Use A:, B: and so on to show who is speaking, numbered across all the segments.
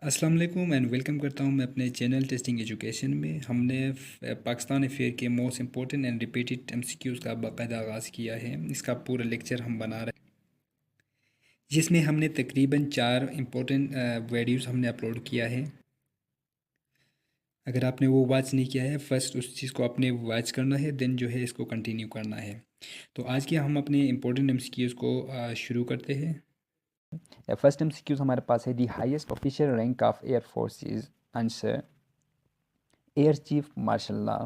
A: अस्सलाम वालेकुम and welcome करता हूं मैं अपने चैनल टेस्टिंग एजुकेशन में। हमने पाकिस्तान अफेयर के most important and repeated MCQs का बाकायदा आगाज़ किया है। इसका पूरा लेक्चर हम बना रहे हैं जिसमें हमने तकरीबन 4 इंपॉर्टेंट वीडियोस हमने अपलोड किया है। अगर आपने वो वॉच नहीं किया है, फर्स्ट उस चीज़ को आपने वॉच करना है, देन जो है इसको कंटिन्यू करना है। तो आज के हम अपने इंपॉर्टेंट एमसीक्यूज़ को शुरू करते हैं।
B: फर्स्ट MCQs हमारे पास है the highest official rank of air forces, answer air chief marshal law.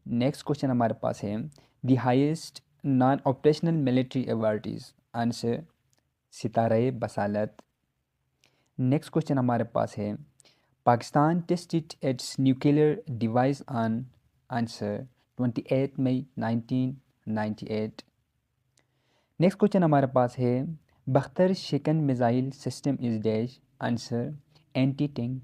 B: Next question हमारे पास है the highest non operational military awardees, answer Sitara-e-Basalat. Next question हमारे पास है Pakistan tested its nuclear device on, answer 28 May 1998। Next question हमारे पास है Baktar Shikan missile system is dash, answer anti tank.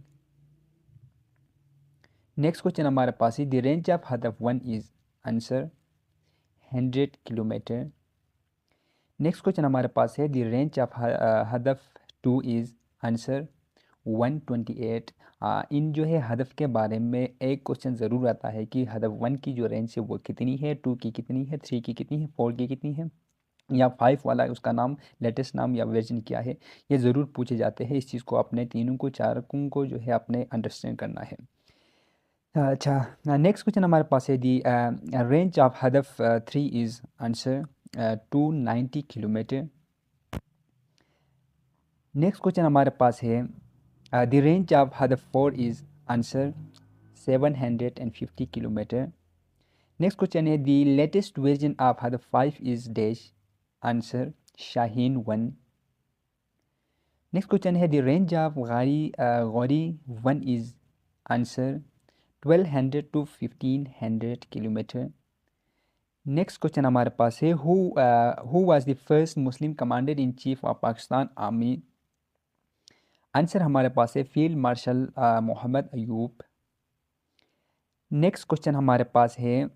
B: Next question हमारे पास है the range of Hatf 1 is, answer 100 kilometre. Next question हमारे पास है the range of Hatf 2 is, answer 128। इन जो है हदफ के बारे में एक क्वेश्चन ज़रूर आता है कि हदफ 1 की जो रेंज है वो कितनी है, 2 की कितनी है, 3 की कितनी है, 4 की कितनी है, या 5 वाला उसका नाम, लेटेस्ट नाम या वर्जन क्या है, ये ज़रूर पूछे जाते हैं। इस चीज़ को अपने तीनों को चारों को जो है अपने अंडरस्टैंड करना है। अच्छा, नेक्स्ट क्वेश्चन हमारे पास है the range of Hatf 3 is, answer 290 kilometre. Next question हमारे पास है the range of Hatf 4 is, answer 750 kilometre. Next question है the latest version of Hatf 5 is dash, answer Shaheen 1। Next question है the range of Ghauri 1 is, answer 1200 to 1500 kilometre. Next question हमारे पास है who was the first Muslim commander in chief of Pakistan army, answer हमारे पास है field marshal Muhammad Ayub. Next question हमारे पास है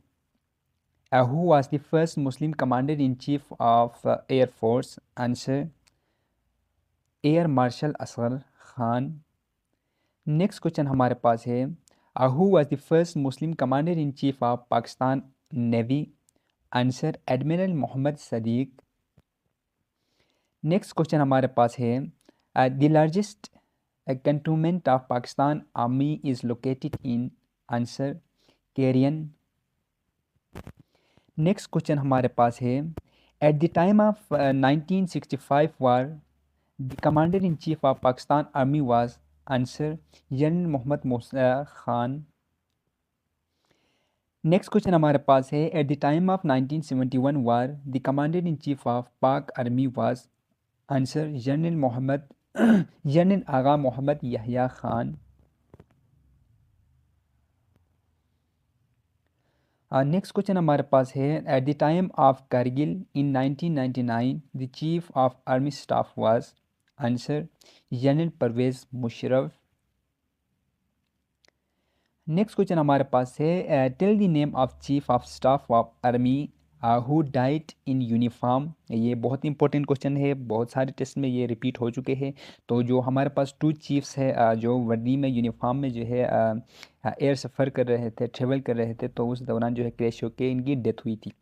B: who was the first Muslim commander in chief of air force, answer air marshal Asghar Khan. Next question हमारे पास है who was the first Muslim commander in chief of Pakistan navy, answer admiral Muhammad Siddiq. Next question हमारे पास है the largest cantonment of Pakistan army is located in, answer Kharian. Next question हमारे पास है at the time of 1965 war the commander in chief of Pakistan army was, answer general Mohammad Musa Khan. Next question हमारे पास है at the time of 1971 war the commander in chief of Pak army was, answer general Agha Mohammad Yahya Khan. Next question हमारे पास है at the time of Kargil in 1999 the chief of army staff was, answer general Pervez Musharraf. Next question हमारे पास है tell the name of chief of staff of army who died in uniform. ये बहुत important question है, बहुत सारे टेस्ट में ये रिपीट हो चुके हैं। तो जो हमारे पास 2 चीफ्स है जो वर्दी में यूनिफॉर्म में जो है एयर सफ़र कर रहे थे, ट्रेवल कर रहे थे, तो उस दौरान जो है क्रैश होकर इनकी डेथ हुई थी।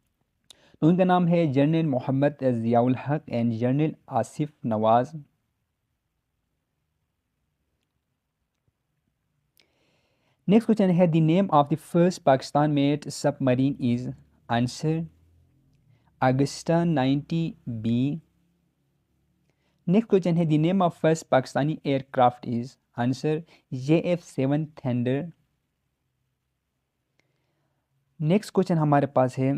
B: तो उनका नाम है general Mohammad Ziaul Haq and general Asif Nawaz. Next question है the name of the first Pakistan made submarine is, answer Agosta 90B। Next question है the name of first Pakistani aircraft is, answer JF-7 thunder. Next question हमारे पास है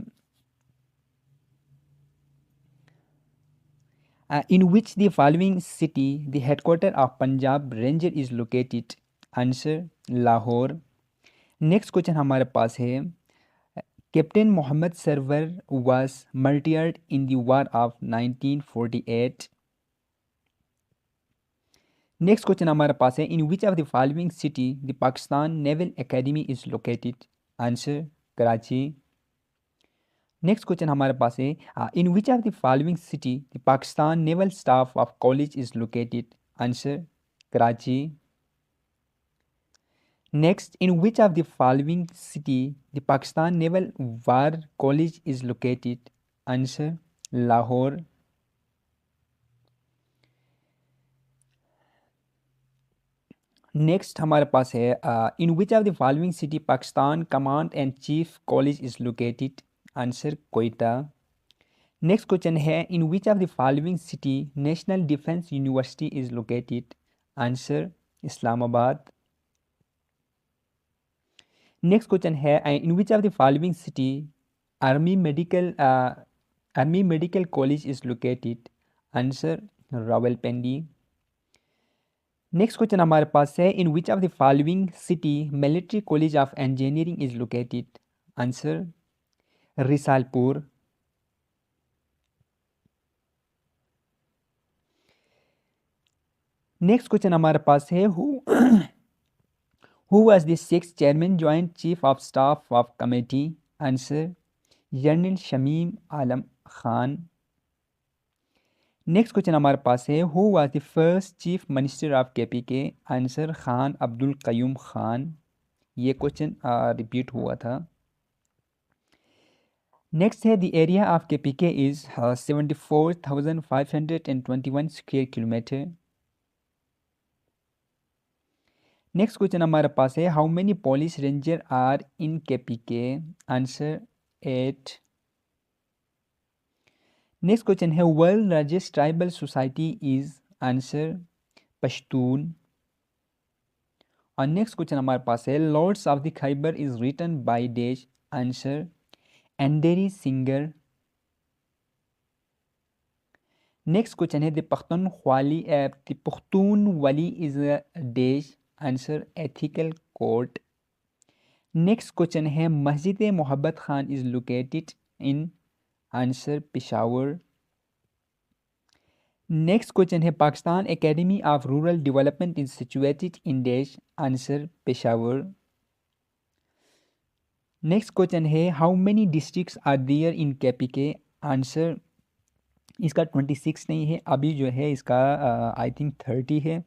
B: in which the following city the headquarter of Punjab ranger is located, answer Lahore. Next question हमारे पास है captain Mohammad Sarwar was martyred in the war of 1948। Next question हमारे पास है in which of the following city the Pakistan naval academy is located, answer Karachi. Next question हमारे पास है in which of the following city the Pakistan naval staff of college is located, answer Karachi. Next, in which of the following city the Pakistan naval war college is located? Answer, Lahore. Next हमारे पास है in which of the following city Pakistan command and chief college is located? Answer, Quetta. Next question है in which of the following city national defence university is located? Answer, Islamabad. Next question है in which of the following city army medical college is located? Answer, Rawalpindi. Next question हमारे पास है in which of the following city military college of engineering is located? Answer, Risalpur. Next question हमारे पास है who was the sixth chairman joint chief of staff of committee? Answer, general Shamim Alam Khan. Next question हमारे पास है who was the first chief minister of KPK? Answer, Khan Abdul Qayyum Khan. ये question repeat हुआ था। Next है the area of KPK is 74,521 square kilometre. Next question हमारे पास है how many police ranger are in KPK? Answer, 8। Next question है world largest tribal society is? Answer, Pashtun. और next question हमारे पास है Lord's of the Khyber is written by dash? Answer, Andre Singer. Next question है the Pakhtunwali is dash? Answer, ethical code. Next question है Masjid Mahabat Khan is located in? Answer, Peshawar. Next question है Pakistan academy of rural development is situated in dash? Answer, Peshawar. Next question है how many districts are there in KPK? Answer, इसका 26 नहीं है, अभी जो है इसका आई थिंक 30 है।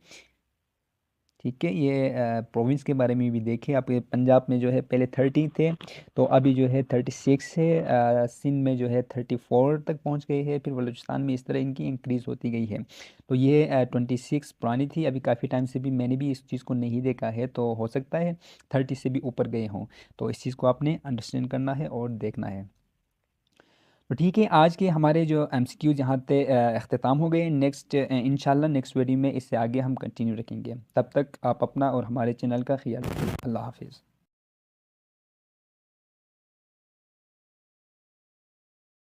B: ठीक है, ये प्रोविंस के बारे में भी देखें आप, पंजाब में जो है पहले 30 थे तो अभी जो है 36 है, सिंध में जो है 34 तक पहुंच गए हैं, फिर बलूचिस्तान में इस तरह इनकी इंक्रीज़ होती गई है। तो ये 26 पुरानी थी, अभी काफ़ी टाइम से भी मैंने भी इस चीज़ को नहीं देखा है, तो हो सकता है 30 से भी ऊपर गए हों। तो इस चीज़ को आपने अंडरस्टैंड करना है और देखना है। तो ठीक है, आज के हमारे जो MCQs यहाँ पे अख्ताम हो गए। नेक्स्ट इंशाल्लाह नेक्स्ट वीडियो में इससे आगे हम कंटिन्यू रखेंगे। तब तक आप अपना और हमारे चैनल का ख्याल रखिए। अल्लाह हाफिज़।